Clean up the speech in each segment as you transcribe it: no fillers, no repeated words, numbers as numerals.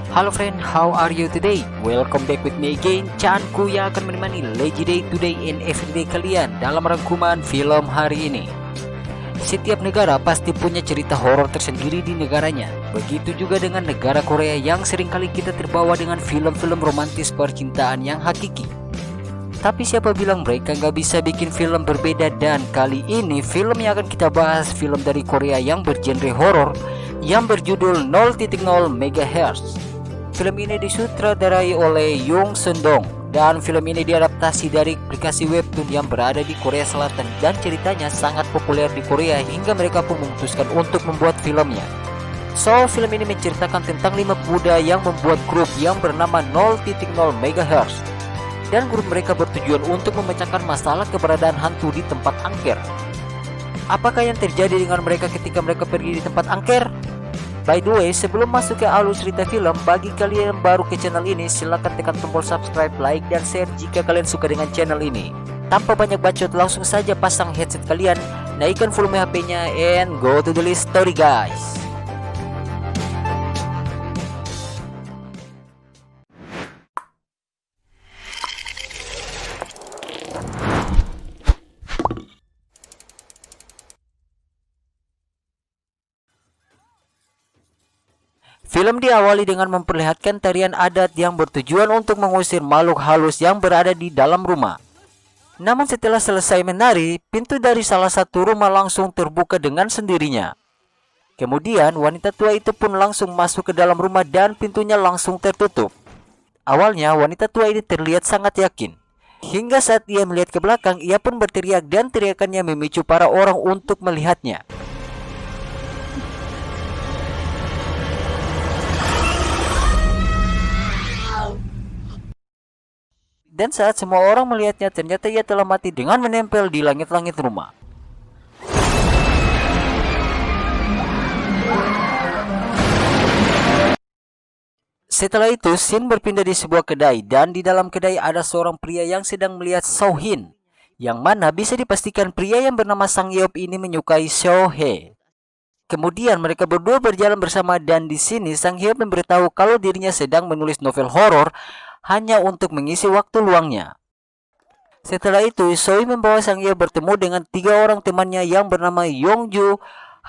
Halo friend, how are you today? Welcome back with me again, Chan Ku yang akan menemani Lazy Day Today and Everyday kalian dalam rangkuman film hari ini. Setiap negara pasti punya cerita horor tersendiri di negaranya. Begitu juga dengan negara Korea yang seringkali kita terbawa dengan film-film romantis percintaan yang hakiki. Tapi siapa bilang mereka nggak bisa bikin film berbeda, dan kali ini film yang akan kita bahas film dari Korea yang bergenre horor yang berjudul 0.0 MHz. Film ini disutradarai oleh Yoon Seung-dong dan film ini diadaptasi dari aplikasi webtoon yang berada di Korea Selatan, dan ceritanya sangat populer di Korea hingga mereka pun memutuskan untuk membuat filmnya. So, film ini menceritakan tentang 5 pemuda yang membuat grup yang bernama 0.0 MHz, dan grup mereka bertujuan untuk memecahkan masalah keberadaan hantu di tempat angker. Apakah yang terjadi dengan mereka ketika mereka pergi di tempat angker? By the way, sebelum masuk ke alur cerita film, bagi kalian yang baru ke channel ini, silahkan tekan tombol subscribe, like, dan share jika kalian suka dengan channel ini. Tanpa banyak bacot, langsung saja pasang headset kalian, naikkan volume HP-nya, and go to the list story guys. Film diawali dengan memperlihatkan tarian adat yang bertujuan untuk mengusir makhluk halus yang berada di dalam rumah. Namun setelah selesai menari, pintu dari salah satu rumah langsung terbuka dengan sendirinya. Kemudian wanita tua itu pun langsung masuk ke dalam rumah dan pintunya langsung tertutup. Awalnya wanita tua ini terlihat sangat yakin. Hingga saat ia melihat ke belakang, ia pun berteriak dan teriakannya memicu para orang untuk melihatnya. Dan saat semua orang melihatnya, ternyata ia telah mati dengan menempel di langit-langit rumah. Setelah itu, scene berpindah di sebuah kedai, dan di dalam kedai ada seorang pria yang sedang melihat So-hin, yang mana bisa dipastikan pria yang bernama Sang Yeop ini menyukai So-hye. Kemudian mereka berdua berjalan bersama, dan di sini Sang Yeop memberitahu kalau dirinya sedang menulis novel horor hanya untuk mengisi waktu luangnya. Setelah itu, Soi membawa Sang Yeop bertemu dengan 3 orang temannya yang bernama Yongju,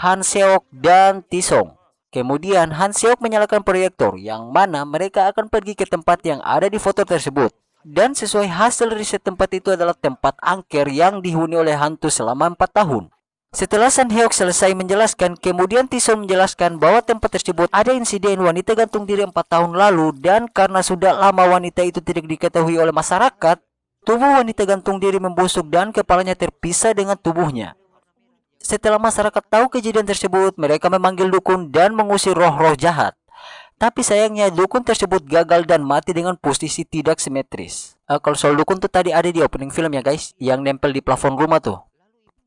Han Seok, dan Tisong. Kemudian Han Seok menyalakan proyektor, yang mana mereka akan pergi ke tempat yang ada di foto tersebut. Dan sesuai hasil riset, tempat itu adalah tempat angker yang dihuni oleh hantu selama 4 tahun. Setelah San Hyuk selesai menjelaskan, kemudian Tisong menjelaskan bahwa tempat tersebut ada insiden wanita gantung diri 4 tahun lalu, dan karena sudah lama wanita itu tidak diketahui oleh masyarakat, tubuh wanita gantung diri membusuk dan kepalanya terpisah dengan tubuhnya. Setelah masyarakat tahu kejadian tersebut, mereka memanggil dukun dan mengusir roh-roh jahat. Tapi sayangnya dukun tersebut gagal dan mati dengan posisi tidak simetris. Kalau soal dukun tuh tadi ada di opening film ya guys, yang nempel di plafon rumah tuh.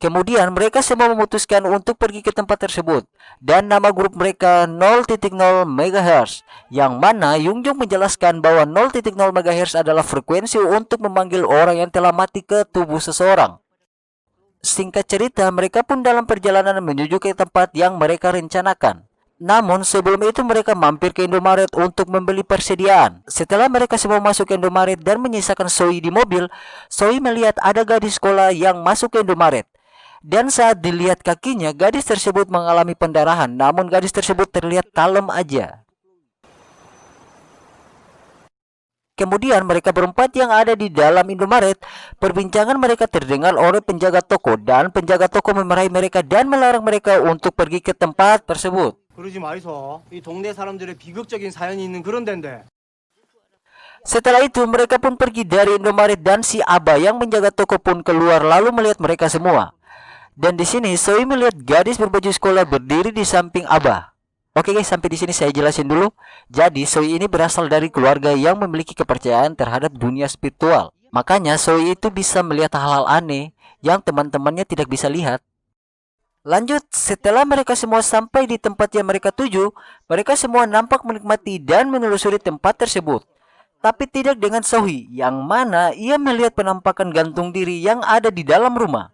Kemudian mereka semua memutuskan untuk pergi ke tempat tersebut, dan nama grup mereka 0.0 MHz, yang mana Yoongjong menjelaskan bahwa 0.0 MHz adalah frekuensi untuk memanggil orang yang telah mati ke tubuh seseorang. Singkat cerita, mereka pun dalam perjalanan menuju ke tempat yang mereka rencanakan. Namun sebelum itu mereka mampir ke Indomaret untuk membeli persediaan. Setelah mereka semua masuk ke Indomaret dan menyisakan Soi di mobil, Soi melihat ada gadis sekolah yang masuk ke Indomaret. Dan saat dilihat kakinya, gadis tersebut mengalami pendarahan, namun gadis tersebut terlihat kalem aja. Kemudian mereka berempat yang ada di dalam Indomaret, perbincangan mereka terdengar oleh penjaga toko, dan penjaga toko memarahi mereka dan melarang mereka untuk pergi ke tempat tersebut. 그러지 마이소. 이 동네 사람들의 비극적인 사연이 있는 그런 데인데. Setelah itu mereka pun pergi dari Indomaret, dan si Aba yang menjaga toko pun keluar lalu melihat mereka semua. Dan di sini Soi melihat gadis berbaju sekolah berdiri di samping Abah. Oke guys, sampai di sini saya jelasin dulu. Jadi Soi ini berasal dari keluarga yang memiliki kepercayaan terhadap dunia spiritual. Makanya Soi itu bisa melihat hal-hal aneh yang teman-temannya tidak bisa lihat. Lanjut, setelah mereka semua sampai di tempat yang mereka tuju, mereka semua nampak menikmati dan menelusuri tempat tersebut. Tapi tidak dengan Sohee, yang mana ia melihat penampakan gantung diri yang ada di dalam rumah.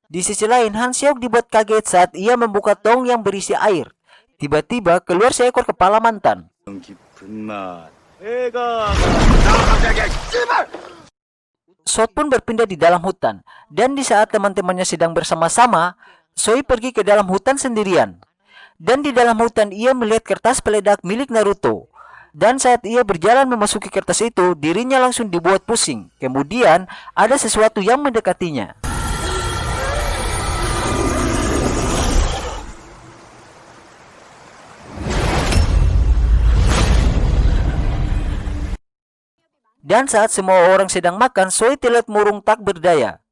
Di sisi lain, Han Seok dibuat kaget saat ia membuka tong yang berisi air. Tiba-tiba keluar seekor kepala mantan. 깊은 맛. 애가 Sot pun berpindah di dalam hutan. Dan di saat teman-temannya sedang bersama-sama, Soi pergi ke dalam hutan sendirian. Dan di dalam hutan ia melihat kertas peledak milik Naruto. Dan saat ia berjalan memasuki kertas itu, dirinya langsung dibuat pusing. Kemudian ada sesuatu yang mendekatinya. Dan saat semua orang sedang makan, Soi terlihat murung tak berdaya.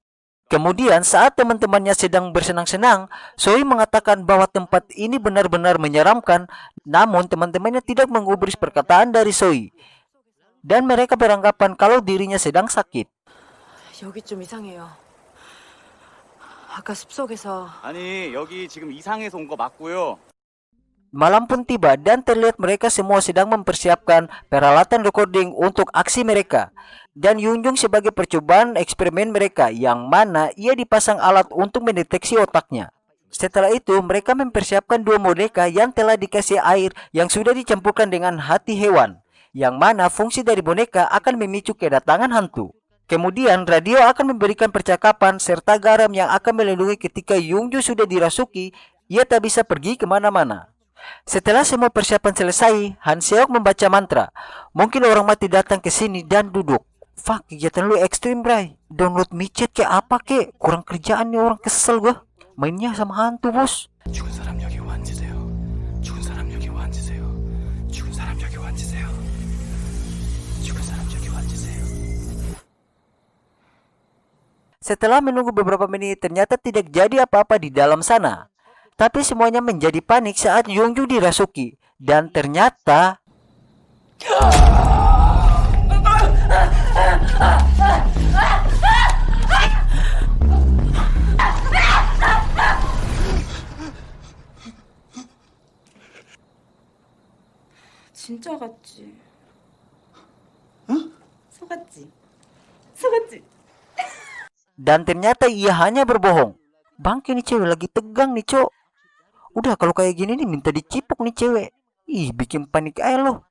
Kemudian saat teman-temannya sedang bersenang-senang, Soi mengatakan bahwa tempat ini benar-benar menyeramkan, namun teman-temannya tidak menggubris perkataan dari Soi. Dan mereka beranggapan kalau dirinya sedang sakit. 여기 좀 이상해요. 아까 숲속에서 아니 여기 지금 이상해서 온 거 맞고요. Malam pun tiba dan terlihat mereka semua sedang mempersiapkan peralatan recording untuk aksi mereka. Dan Yunjung sebagai percobaan eksperimen mereka yang mana ia dipasang alat untuk mendeteksi otaknya. Setelah itu mereka mempersiapkan dua boneka yang telah dikasih air yang sudah dicampurkan dengan hati hewan. Yang mana fungsi dari boneka akan memicu kedatangan hantu. Kemudian radio akan memberikan percakapan serta garam yang akan melindungi ketika Yunju sudah dirasuki, ia tak bisa pergi kemana-mana. Setelah semua persiapan selesai, Han Seok membaca mantra. Mungkin orang mati datang ke sini dan duduk. Fuck, kegiatan lu ekstrim, bray. Download micet kayak apa kek? Kurang kerjaan nih orang, kesel gua. Mainnya sama hantu, bos. 죽은 사람 여기 앉으세요. 죽은 사람 여기 앉으세요. 죽은 사람 여기 앉으세요. 죽은 사람 여기 앉으세요. Setelah menunggu beberapa menit, ternyata tidak jadi apa-apa di dalam sana. Tapi semuanya menjadi panik saat Yongju dirasuki. Dan ternyata 진짜 같지? 응? 속았지? 속았지? Dan ternyata ia hanya berbohong. Bangke nih cewek lagi tegang nih, cok. Udah kalau kayak gini nih minta dicipok nih cewek. Ih, bikin panik aja loh.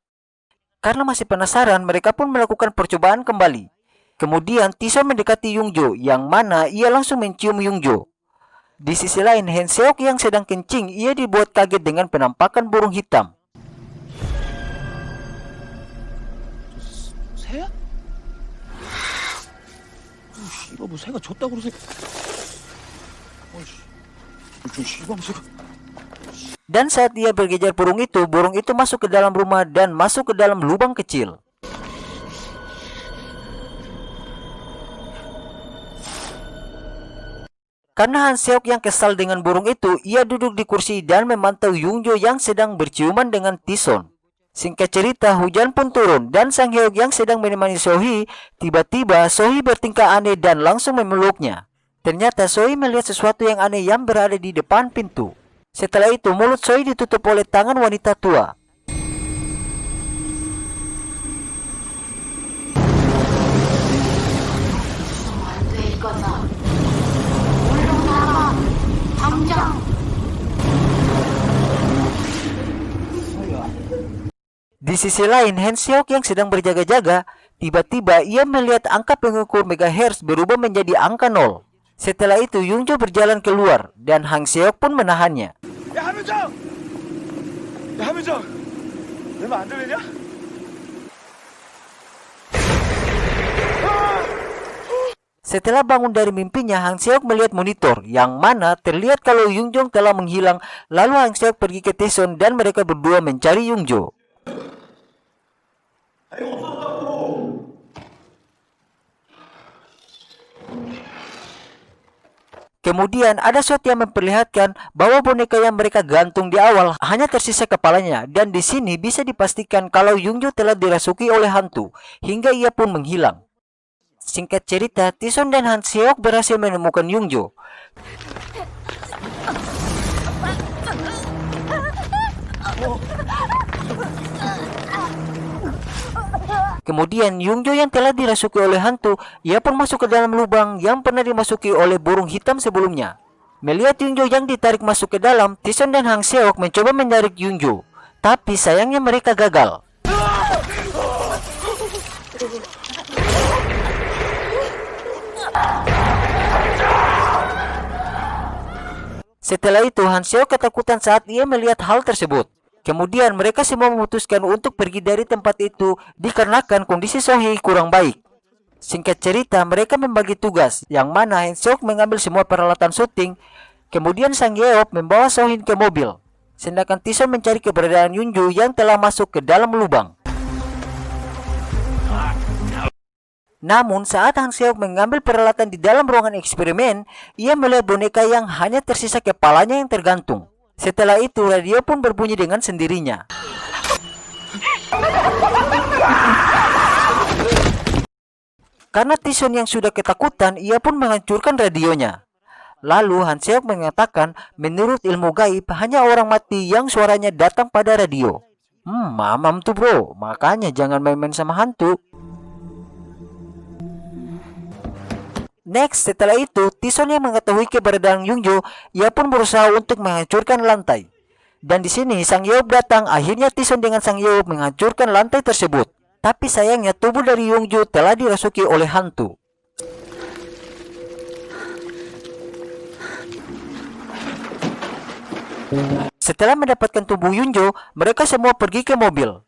Karena masih penasaran, mereka pun melakukan percobaan kembali. Kemudian Tison mendekati Yungjo, yang mana ia langsung mencium Yungjo. Di sisi lain, Han Seok yang sedang kencing, ia dibuat kaget dengan penampakan burung hitam. 새야? 씨발 뭐 새가 졌다 그러세. 저 씨발 새가. Dan saat ia bergejar burung itu masuk ke dalam rumah dan masuk ke dalam lubang kecil. Karena Han Seok yang kesal dengan burung itu, ia duduk di kursi dan memantau Yungjo yang sedang berciuman dengan Tison. Singkat cerita, hujan pun turun dan Sang Hyuk yang sedang menemani Sohee, tiba-tiba Sohee bertingkah aneh dan langsung memeluknya. Ternyata Sohee melihat sesuatu yang aneh yang berada di depan pintu. Setelah itu, mulut Sohee ditutup oleh tangan wanita tua. Di sisi lain, Han Seok yang sedang berjaga-jaga, tiba-tiba ia melihat angka pengukur megahertz berubah menjadi angka 0. Setelah itu, Yungjo berjalan keluar dan Han Seok pun menahannya. 야 하면정! 야 하면정! 내 말 안 들리냐? Setelah bangun dari mimpinya, Han Seok melihat monitor yang mana terlihat kalau Yungjong telah menghilang. Lalu Han Seok pergi ke Taeson dan mereka berdua mencari Yungjo. Kemudian ada shot yang memperlihatkan bahwa boneka yang mereka gantung di awal hanya tersisa kepalanya, dan di sini bisa dipastikan kalau Yungjo telah dirasuki oleh hantu hingga ia pun menghilang. Singkat cerita, Tison dan Han Seok berhasil menemukan Yungjo. Kemudian Yungjo yang telah dirasuki oleh hantu, ia pun masuk ke dalam lubang yang pernah dimasuki oleh burung hitam sebelumnya. Melihat Yungjo yang ditarik masuk ke dalam, Tison dan Hang Seok mencoba menarik Yungjo, tapi sayangnya mereka gagal. Setelah itu, Han Seok ketakutan saat ia melihat hal tersebut. Kemudian mereka semua memutuskan untuk pergi dari tempat itu dikarenakan kondisi Sohee kurang baik. Singkat cerita, mereka membagi tugas, yang mana Han Seok mengambil semua peralatan syuting, kemudian Sang Yeop membawa Sohin ke mobil, sedangkan Tison mencari keberadaan Yunju yang telah masuk ke dalam lubang. Namun saat Han Seok mengambil peralatan di dalam ruangan eksperimen, ia melihat boneka yang hanya tersisa kepalanya yang tergantung. Setelah itu, radio pun berbunyi dengan sendirinya. Karena Tison yang sudah ketakutan, ia pun menghancurkan radionya. Lalu Han Seok mengatakan, menurut ilmu gaib, hanya orang mati yang suaranya datang pada radio. Mamam tuh bro, makanya jangan main-main sama hantu. Next, setelah itu, Tison yang mengetahui keberadaan Yungjo, ia pun berusaha untuk menghancurkan lantai. Dan di sini Sang Yeop datang, akhirnya Tison dengan Sang Yeop menghancurkan lantai tersebut. Tapi sayangnya tubuh dari Yungjo telah dirasuki oleh hantu. Setelah mendapatkan tubuh Yungjo, mereka semua pergi ke mobil.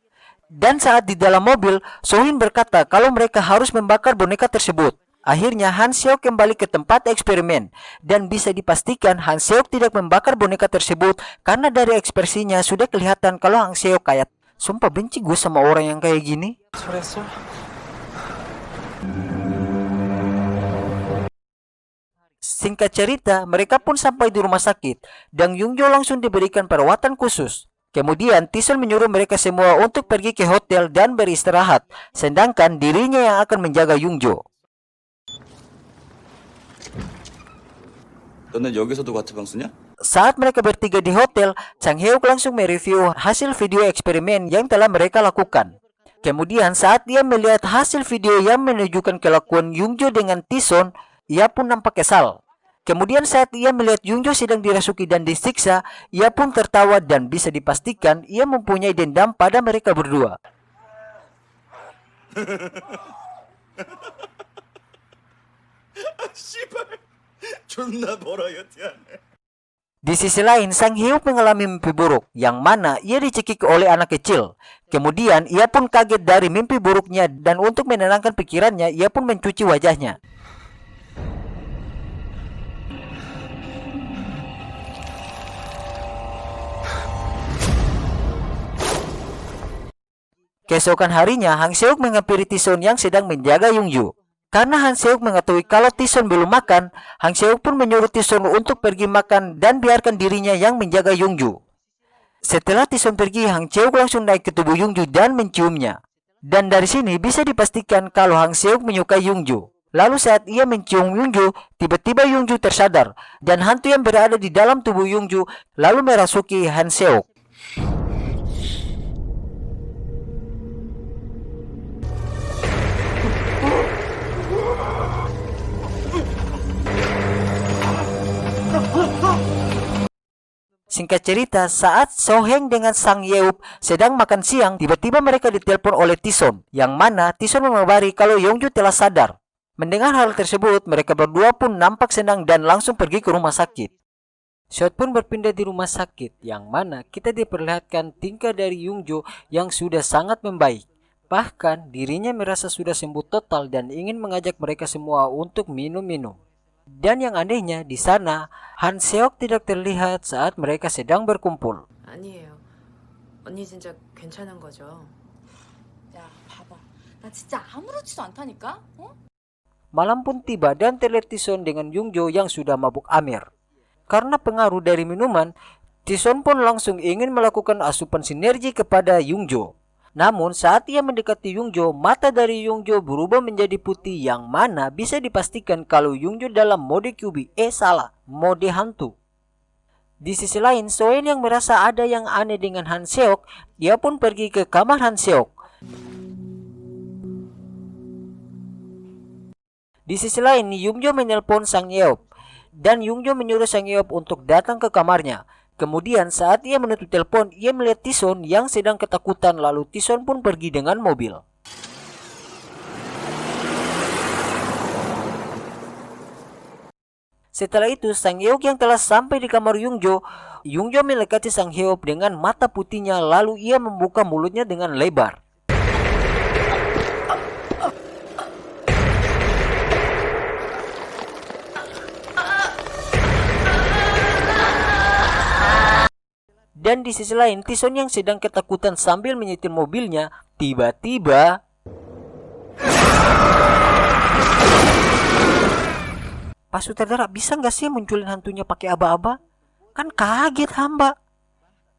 Dan saat di dalam mobil, Sohin berkata kalau mereka harus membakar boneka tersebut. Akhirnya Han Seok kembali ke tempat eksperimen, dan bisa dipastikan Han Seok tidak membakar boneka tersebut karena dari ekspresinya sudah kelihatan kalau Han Seok kayak, sumpah benci gue sama orang yang kayak gini. Singkat cerita, mereka pun sampai di rumah sakit, dan Yungjo langsung diberikan perawatan khusus. Kemudian Tison menyuruh mereka semua untuk pergi ke hotel dan beristirahat, sedangkan dirinya yang akan menjaga Yungjo. 너는 여기서도 과태방 쓰냐? Saat mereka bertiga di hotel, Sang Heok langsung mereview hasil video eksperimen yang telah mereka lakukan. Kemudian saat dia melihat hasil video yang menunjukkan kelakuan Yungjo dengan Tison, ia pun nampak kesal. Kemudian saat ia melihat Yungjo sedang dirasuki dan disiksa, ia pun tertawa dan bisa dipastikan ia mempunyai dendam pada mereka berdua. Di sisi lain, Sang Hyuk mengalami mimpi buruk, yang mana ia dicekik oleh anak kecil. Kemudian, ia pun kaget dari mimpi buruknya, dan untuk menenangkan pikirannya, ia pun mencuci wajahnya. Keesokan harinya, Han Seok menghampiri Tison yang sedang menjaga Yungju. Karena Han Seok mengetahui kalau Tison belum makan, Han Seok pun menyuruh Tison untuk pergi makan dan biarkan dirinya yang menjaga Yungju. Setelah Tison pergi, Han Seok langsung naik ke tubuh Yungju dan menciumnya. Dan dari sini bisa dipastikan kalau Han Seok menyukai Yungju. Lalu saat ia mencium Yungju, tiba-tiba Yungju tersadar dan hantu yang berada di dalam tubuh Yungju lalu merasuki Han Seok. Singkat cerita, saat Soheng dengan Sang Yeop sedang makan siang, tiba-tiba mereka ditelepon oleh Tison, yang mana Tison mengabari kalau Yongju telah sadar. Mendengar hal tersebut, mereka berdua pun nampak senang dan langsung pergi ke rumah sakit. Shot pun berpindah di rumah sakit, yang mana kita diperlihatkan tingkah dari Yongju yang sudah sangat membaik. Bahkan dirinya merasa sudah sembuh total dan ingin mengajak mereka semua untuk minum-minum. Dan yang anehnya di sana, Han Seok tidak terlihat saat mereka sedang berkumpul. 아니에요. 언니 진짜 괜찮은 거죠? 야, 봐봐. 나 진짜 아무렇지도 않다니까? 어? Malam pun tiba dan terlihat Tison dengan Yungjo yang sudah mabuk amer. Karena pengaruh dari minuman, Tison pun langsung ingin melakukan asupan sinergi kepada Yungjo. Namun saat ia mendekati Yungjo, mata dari Yungjo berubah menjadi putih yang mana bisa dipastikan kalau Yungjo dalam mode QB. Mode hantu. Di sisi lain, Soen yang merasa ada yang aneh dengan Han Seok, ia pun pergi ke kamar Han Seok. Di sisi lain, Yungjo menelpon Sang Yeop dan Yungjo menyuruh Sang Yeop untuk datang ke kamarnya. Kemudian saat ia menutup telepon, ia melihat Tison yang sedang ketakutan, lalu Tison pun pergi dengan mobil. Setelah itu, Sang Yeop yang telah sampai di kamar Yungjo mendekati Sang Yeop dengan mata putihnya, lalu ia membuka mulutnya dengan lebar. Dan di sisi lain, Tison yang sedang ketakutan sambil menyetir mobilnya, tiba-tiba Pak Sutradara, bisa nggak sih munculin hantunya pakai aba-aba? Kan kaget hamba.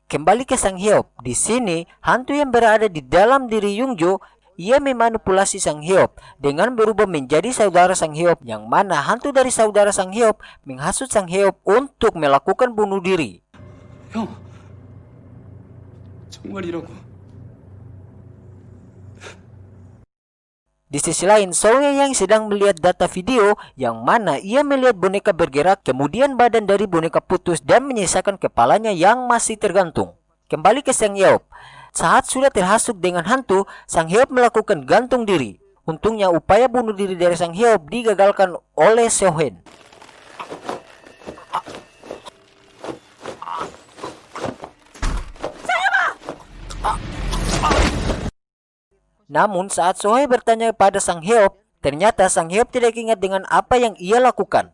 Kembali ke Sang Yeop. Di sini, hantu yang berada di dalam diri Yungjo, ia memanipulasi Sang Yeop dengan berubah menjadi saudara Sang Yeop, yang mana hantu dari saudara Sang Yeop menghasut Sang Yeop untuk melakukan bunuh diri. 형, 정말이라고. Di sisi lain, Sohye yang sedang melihat data video yang mana ia melihat boneka bergerak, kemudian badan dari boneka putus dan menyisakan kepalanya yang masih tergantung. Kembali ke Sang Yeop. Saat sudah terhasut dengan hantu, Sang Yeop melakukan gantung diri. Untungnya upaya bunuh diri dari Sang Yeop digagalkan oleh Sohye. Namun saat Sohye bertanya kepada Sang Yeop, ternyata Sang Yeop tidak ingat dengan apa yang ia lakukan.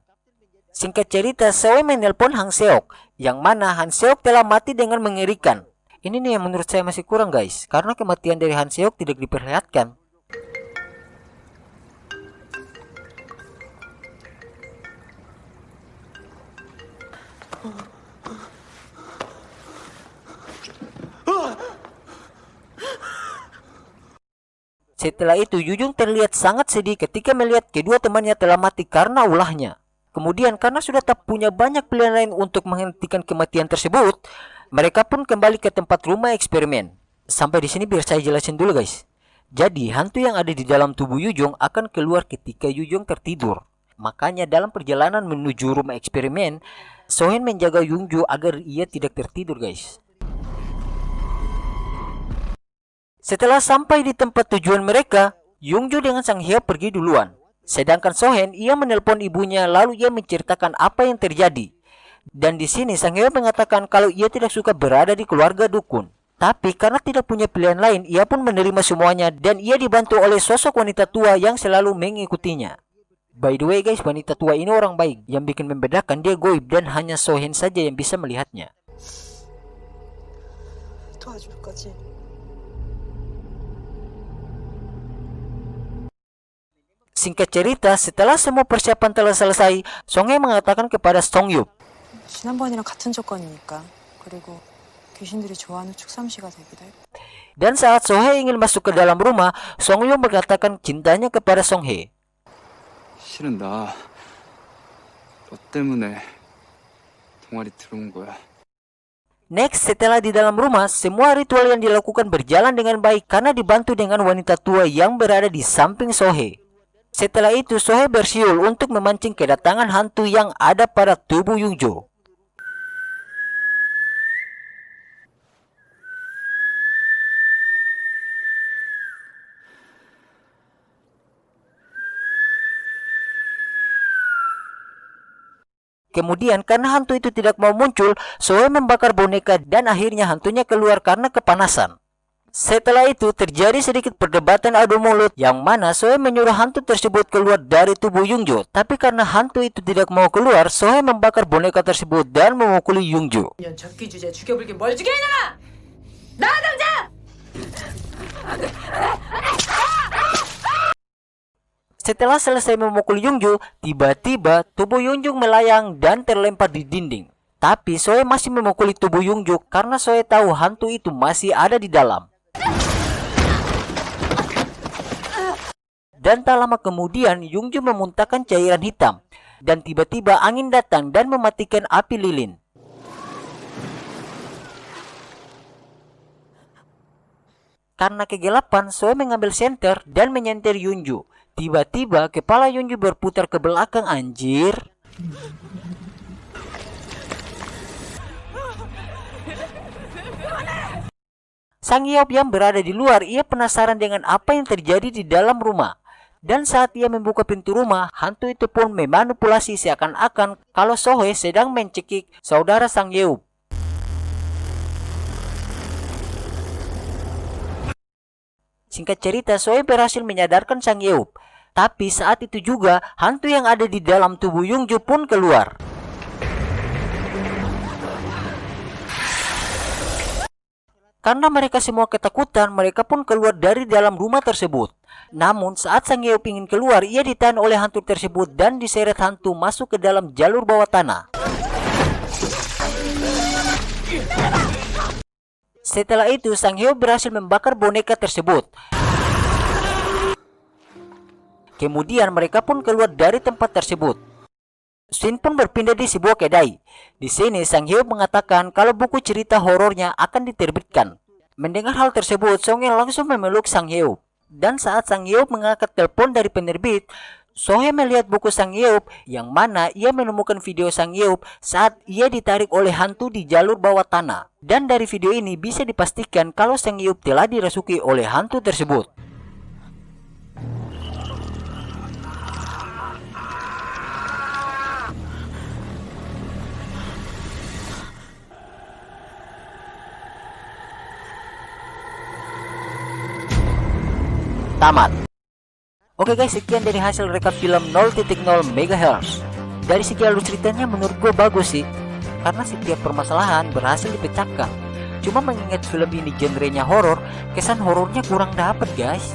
Singkat cerita, Sohye menelpon Han Seok, yang mana Han Seok telah mati dengan mengerikan. Ini nih yang menurut saya masih kurang guys, karena kematian dari Han Seok tidak diperlihatkan. Setelah itu, Yujung terlihat sangat sedih ketika melihat kedua temannya telah mati karena ulahnya. Kemudian karena sudah tak punya banyak pilihan lain untuk menghentikan kematian tersebut, mereka pun kembali ke tempat rumah eksperimen. Sampai di sini biar saya jelasin dulu guys. Jadi hantu yang ada di dalam tubuh Yujung akan keluar ketika Yujung tertidur. Makanya dalam perjalanan menuju rumah eksperimen, Sohye menjaga Yungjo agar ia tidak tertidur guys. Setelah sampai di tempat tujuan mereka, Yungjo dengan Sang Yeop pergi duluan. Sedangkan Sohye ia menelpon ibunya lalu ia menceritakan apa yang terjadi. Dan di sini Sang Yeop mengatakan kalau ia tidak suka berada di keluarga dukun. Tapi karena tidak punya pilihan lain, ia pun menerima semuanya dan ia dibantu oleh sosok wanita tua yang selalu mengikutinya. By the way guys, wanita tua ini orang baik. Yang bikin membedakan dia goib dan hanya Sohye saja yang bisa melihatnya. 도와줄 거지? Singkat cerita, setelah semua persiapan telah selesai, Songhye mengatakan kepada Songyup, 지난번이랑 같은 조건이니까. 그리고 귀신들이 좋아하는 축삼시가 되기도 했고. dan saat Sohye ingin masuk ke dalam rumah, Songyup mengatakan cintanya kepada Songhye. 실은 너 때문에 동아리 들어온 거야. Next, setelah di dalam rumah, semua ritual yang dilakukan berjalan dengan baik karena dibantu dengan wanita tua yang berada di samping Sohye. Setelah itu, Sohye bersiul untuk memancing kedatangan hantu yang ada pada tubuh Yungjo. Kemudian karena hantu itu tidak mau muncul, Sohye membakar boneka dan akhirnya hantunya keluar karena kepanasan. Setelah itu terjadi sedikit perdebatan adu mulut yang mana Sohye menyuruh hantu tersebut keluar dari tubuh Yungjo. Tapi karena hantu itu tidak mau keluar, Sohye membakar boneka tersebut dan memukuli Yungjo. 적기 주제 죽여불게 뭘 죽여 이놈아! 나와 당장! Setelah selesai memukul Yungjo, tiba-tiba tubuh Yungjo melayang dan terlempar di dinding. Tapi Sohye masih memukuli tubuh Yungjo karena Sohye tahu hantu itu masih ada di dalam. Dan tak lama kemudian Yungjo memuntahkan cairan hitam. Dan tiba-tiba angin datang dan mematikan api lilin. Karena kegelapan, Sohye mengambil senter dan menyenter Yungjo. Tiba-tiba kepala Yonju berputar ke belakang anjir. Sang Yeop yang berada di luar, ia penasaran dengan apa yang terjadi di dalam rumah. Dan saat ia membuka pintu rumah, hantu itu pun memanipulasi seakan-akan kalau Sohee sedang mencekik saudara Sang Yeop. Singkat cerita, Sohee berhasil menyadarkan Sang Yeop. Tapi saat itu juga, hantu yang ada di dalam tubuh Yongju pun keluar. Karena mereka semua ketakutan, mereka pun keluar dari dalam rumah tersebut. Namun saat Sang Yeop ingin keluar, ia ditahan oleh hantu tersebut dan diseret hantu masuk ke dalam jalur bawah tanah. Setelah itu, Sang Yeop berhasil membakar boneka tersebut. Kemudian mereka pun keluar dari tempat tersebut. Scene pun berpindah di sebuah kedai. Di sini Sang Yeop mengatakan kalau buku cerita horornya akan diterbitkan. Mendengar hal tersebut, Sohee langsung memeluk Sang Yeop. Dan saat Sang Yeop mengangkat telepon dari penerbit, Sohee melihat buku Sang Yeop yang mana ia menemukan video Sang Yeop saat ia ditarik oleh hantu di jalur bawah tanah. Dan dari video ini bisa dipastikan kalau Sang Yeop telah dirasuki oleh hantu tersebut. Tamat. Oke guys, sekian dari hasil rekap film 0.0 MHz. Dari segi alur ceritanya menurut gue bagus sih, karena setiap permasalahan berhasil dipecahkan. Cuma mengingat film ini genrenya horor, kesan horornya kurang dapet guys.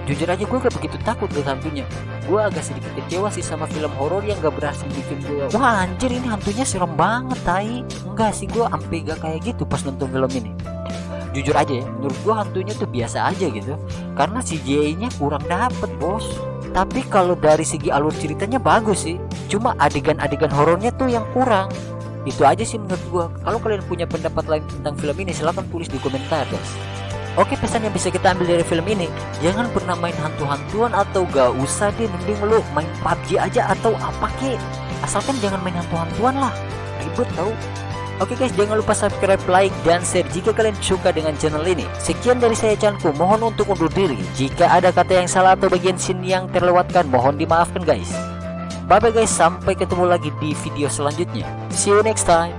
Jujur aja gue gak begitu takut dengan hantunya. Gue agak sedikit kecewa sih sama film horor yang gak berhasil bikin gue, wah anjir ini hantunya serem banget tai. Enggak sih, gue ampe gak kayak gitu pas nonton film ini. Jujur aja ya, menurut gua hantunya tuh biasa aja gitu. Karena CGI-nya kurang dapet bos. Tapi kalau dari segi alur ceritanya bagus sih. Cuma adegan-adegan horornya tuh yang kurang. Itu aja sih menurut gua. Kalau kalian punya pendapat lain tentang film ini, silahkan tulis di komentar guys. Oke, pesan yang bisa kita ambil dari film ini, jangan pernah main hantu-hantuan atau gak usah deh, mending lu main PUBG aja atau apa kek. Asalkan jangan main hantu-hantuan lah, ribet tau. Oke guys, jangan lupa subscribe, like, dan share jika kalian suka dengan channel ini. Sekian dari saya Chanku, mohon untuk undur diri. Jika ada kata yang salah atau bagian scene yang terlewatkan, mohon dimaafkan guys. Bye bye guys, sampai ketemu lagi di video selanjutnya. See you next time.